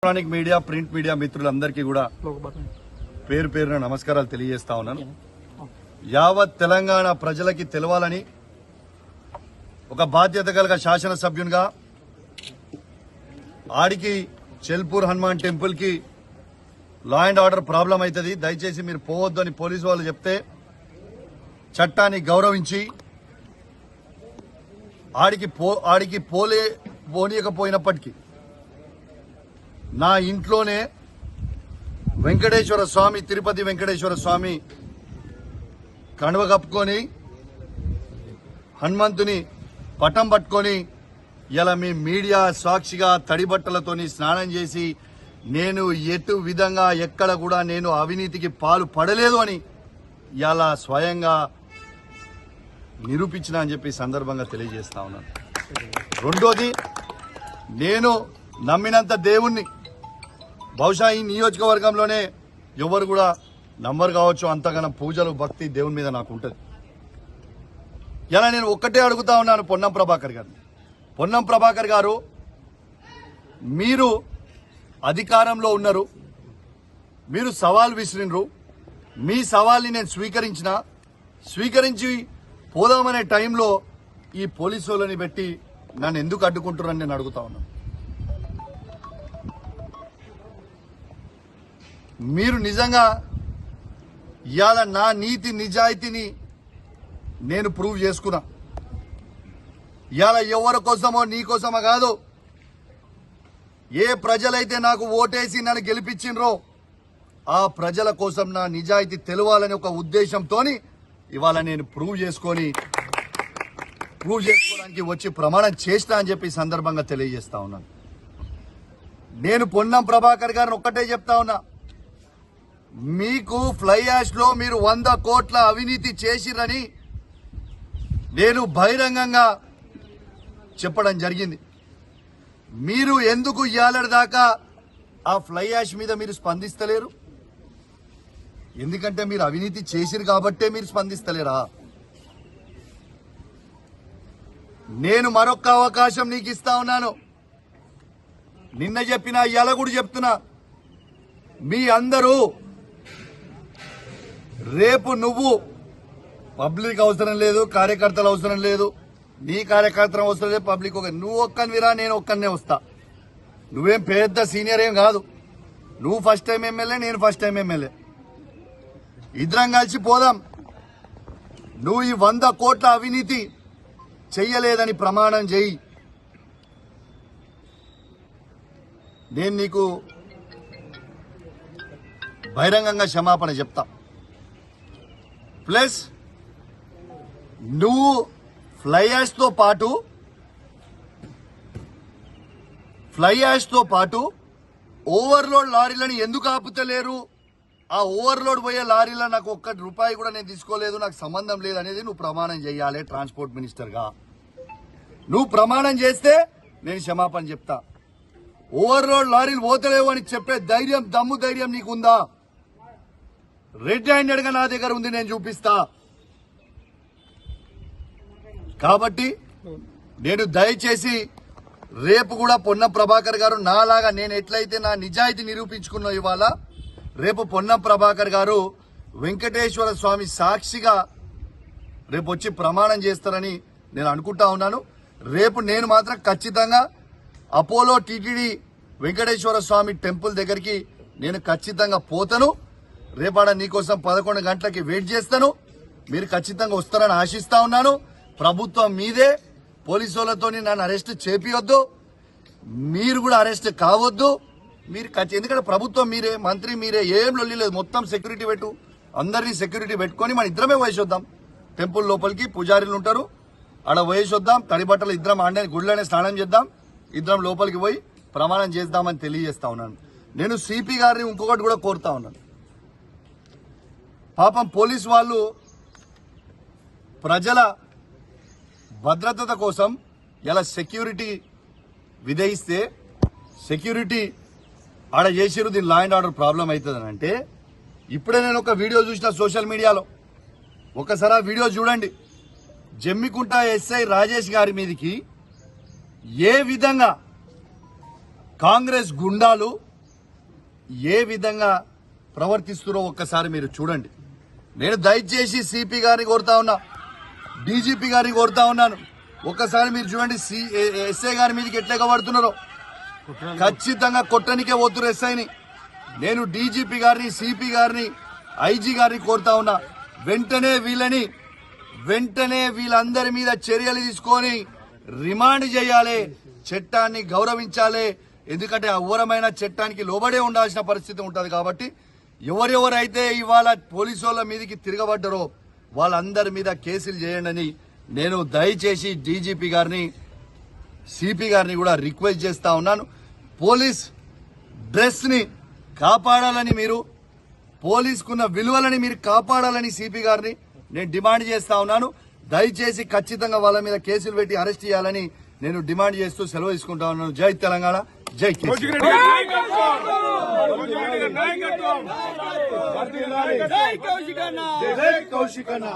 Electronic media print media మిత్రులందరికీ కూడా పేరు పేరున నమస్కారాలు తెలియజేస్తా ఉన్నాను. యావత్ తెలంగాణ ప్రజలకి తెలవాలని ఒక బాధ్యత కలిగిన శాసనసభ్యునిగా ఆడికి చెల్పూర్ హనుమాన్ టెంపుల్ కి లా అండ్ ఆర్డర్ ప్రాబ్లం అవుతుంది, దయచేసి మీరు పోవద్దు అని పోలీసు వాళ్ళు చెప్తే చట్టాన్ని గౌరవించి ఆడికి పోనీయకపోయినప్పటికీ నా ఇంట్లోనే వెంకటేశ్వర స్వామి, తిరుపతి వెంకటేశ్వర స్వామి కండువ కప్పుకొని హనుమంతుని పటం పట్టుకొని ఇలా మీ మీడియా సాక్షిగా తడి బట్టలతోని స్నానం చేసి నేను ఎటు విధంగా ఎక్కడ కూడా నేను అవినీతికి పాలు పడలేదు అని ఇలా స్వయంగా నిరూపించిన అని చెప్పి సందర్భంగా తెలియజేస్తా ఉన్నాను. రెండోది, నేను నమ్మినంత దేవుణ్ణి బహుశా ఈ నియోజకవర్గంలోనే ఎవరు కూడా నమ్మరు కావచ్చు, అంతగానం పూజలు భక్తి దేవుని మీద నాకు ఉంటుంది. ఇలా నేను ఒక్కటే అడుగుతా ఉన్నాను పొన్నం ప్రభాకర్ గారు. పొన్నం ప్రభాకర్ గారు, మీరు అధికారంలో ఉన్నారు, మీరు సవాల్ విసిరినరు, మీ సవాల్ని నేను స్వీకరించి పోదామనే టైంలో ఈ పోలీసు వాళ్ళని పెట్టి నన్ను ఎందుకు అడ్డుకుంటున్నారని నేను అడుగుతా ఉన్నాను. మీరు నిజంగా ఇవాళ నా నీతి నిజాయితీని నేను ప్రూవ్ చేసుకున్నా. ఇవాళ ఎవరి కోసమో నీ కోసమో కాదు, ఏ ప్రజలైతే నాకు ఓటేసి నన్ను గెలిపించినరో ఆ ప్రజల కోసం నా నిజాయితీ తెలవాలని ఒక ఉద్దేశంతో ఇవాళ నేను ప్రూవ్ చేసుకోవడానికి వచ్చి ప్రమాణం చేస్తా అని చెప్పి సందర్భంగా తెలియజేస్తా ఉన్నాను. నేను పొన్నం ప్రభాకర్ గారిని ఒక్కటే చెప్తా ఉన్నా, మీకు ఫ్లై యాష్ లో మీరు 100 కోట్ల అవినీతి చేసిరని నేను బహిరంగంగా చెప్పడం జరిగింది. మీరు ఎందుకు ఇయ్యాలటి దాకా ఆ ఫ్లై యాష్ మీద మీరు స్పందిస్తలేరు? ఎందుకంటే మీరు అవినీతి చేసిరు కాబట్టే మీరు స్పందిస్తలేరా? నేను మరొక అవకాశం నీకు ఇస్తా ఉన్నాను. నిన్న చెప్పినా ఇవాళ కూడా చెప్తున్నా, మీ అందరూ రేపు నువ్వు పబ్లిక్ అవసరం లేదు, కార్యకర్తలు అవసరం లేదు, నీ కార్యకర్తలు అవసరం లేదు, పబ్లిక్ నువ్వు ఒక్కనివిరా, నేను ఒక్కనే వస్తా. నువ్వేం పెద్ద సీనియర్ ఏం కాదు, నువ్వు ఫస్ట్ టైం ఎమ్మెల్యే, నేను ఫస్ట్ టైం ఎమ్మెల్యే. ఇద్దరం కలిసి పోదాం. నువ్వు ఈ 100 కోట్ల అవినీతి చెయ్యలేదని ప్రమాణం చేయి, నేను నీకు బహిరంగంగా క్షమాపణ చెప్తా. ప్లస్ నువ్వు ఫ్లై యాష్ తో పాటు ఓవర్లోడ్ లారీలను ఎందుకు ఆపుతలేరు? ఆ ఓవర్లోడ్ పోయే లారీలో నాకు ₹1 కూడా నేను తీసుకోలేదు, నాకు సంబంధం లేదు అనేది నువ్వు ప్రమాణం చేయాలి. ట్రాన్స్పోర్ట్ మినిస్టర్గా నువ్వు ప్రమాణం చేస్తే నేను క్షమాపణ చెప్తా. ఓవర్లోడ్ లారీలు పోతలేవు అని చెప్పే దమ్ము ధైర్యం నీకుందా? రెడ్ హ్యాండెడ్ గా నా దగ్గర ఉంది, నేను చూపిస్తా. కాబట్టి నేను దయచేసి రేపు కూడా పొన్నం ప్రభాకర్ గారు నాలాగా నేను ఎట్లయితే నా నిజాయితీ నిరూపించుకున్నా ఇవాళ, రేపు పొన్నం ప్రభాకర్ గారు వెంకటేశ్వర స్వామి సాక్షిగా రేపు వచ్చి ప్రమాణం చేస్తారని నేను అనుకుంటా ఉన్నాను. రేపు నేను మాత్రం ఖచ్చితంగా అపోలో టీటీడీ వెంకటేశ్వర స్వామి టెంపుల్ దగ్గరికి నేను ఖచ్చితంగా పోతాను. రేపాడ నీకోసం 11 గంటలకి వెయిట్ చేస్తాను. మీరు ఖచ్చితంగా వస్తారని ఆశిస్తా ఉన్నాను. ప్రభుత్వం మీదే, పోలీసు వాళ్ళతో నన్ను అరెస్ట్ చేపియొద్దు, మీరు కూడా అరెస్ట్ కావద్దు. మీరు ఎందుకంటే ప్రభుత్వం మీరే, మంత్రి మీరే, ఏం లొల్లి లేదు. మొత్తం సెక్యూరిటీ పెట్టు, అందరినీ సెక్యూరిటీ పెట్టుకొని మన ఇద్దరమే వయసొద్దాం. టెంపుల్ లోపలికి పూజారీలు ఉంటారు, ఆడ వయసొద్దాం. తడి బట్టలు ఇద్దరం ఆడే గుళ్ళనే స్నానం చేద్దాం, ఇద్దరం లోపలికి పోయి ప్రమాణం చేద్దామని తెలియజేస్తా ఉన్నాను. నేను సిపి గారిని ఇంకొకటి కూడా కోరుతా ఉన్నాను. పాపం పోలీసు వాళ్ళు ప్రజల భద్రత కోసం ఇలా సెక్యూరిటీ విధిస్తే సెక్యూరిటీ ఆడ చేసిరు, దీని లా అండ్ ఆర్డర్ ప్రాబ్లం అవుతుందని అంటే, ఇప్పుడే నేను ఒక వీడియో చూసిన సోషల్ మీడియాలో, ఒకసారి ఆ వీడియో చూడండి. జమ్మికుంట ఎస్ఐ రాజేష్ గారి మీదకి ఏ విధంగా కాంగ్రెస్ గుండాలు ఏ విధంగా ప్రవర్తిస్తున్నారో ఒక్కసారి మీరు చూడండి. నేను దయచేసి సిపి గారిని కోరుతా ఉన్నా, డీజీపీ గారిని కోరుతా ఉన్నాను, ఒక్కసారి మీరు చూడండి ఎస్ఐ గారి మీదకి ఎట్లా ఎగబడుతున్నారో. ఖచ్చితంగా కొట్టనికే పోతున్నారు ఎస్ఐని. నేను డీజీపీ గారిని, సిపి గారిని, ఐజీ గారిని కోరుతా ఉన్నా, వెంటనే వీళ్ళందరి మీద చర్యలు తీసుకొని రిమాండ్ చేయాలి, చట్టాన్ని గౌరవించాలి. ఎందుకంటే అఘోరమైన చట్టానికి లోబడే ఉండాల్సిన పరిస్థితి ఉంటుంది. కాబట్టి ఎవరెవరైతే ఇవాళ పోలీసు వాళ్ళ మీదకి తిరగబడ్డారో వాళ్ళందరి మీద కేసులు చేయండి నేను దయచేసి డీజీపీ గారిని, సిపి గారిని కూడా రిక్వెస్ట్ చేస్తా ఉన్నాను. పోలీస్ డ్రెస్ ని కాపాడాలని, మీరు పోలీసుకున్న విలువలని మీరు కాపాడాలని సిపి గారిని నేను డిమాండ్ చేస్తా ఉన్నాను. దయచేసి ఖచ్చితంగా వాళ్ళ మీద కేసులు పెట్టి అరెస్ట్ చేయాలని నేను డిమాండ్ చేస్తూ సెలవు తీసుకుంటా ఉన్నాను. జై తెలంగాణ, జై కేసీఆర్. జై కౌశిక్ అన్న.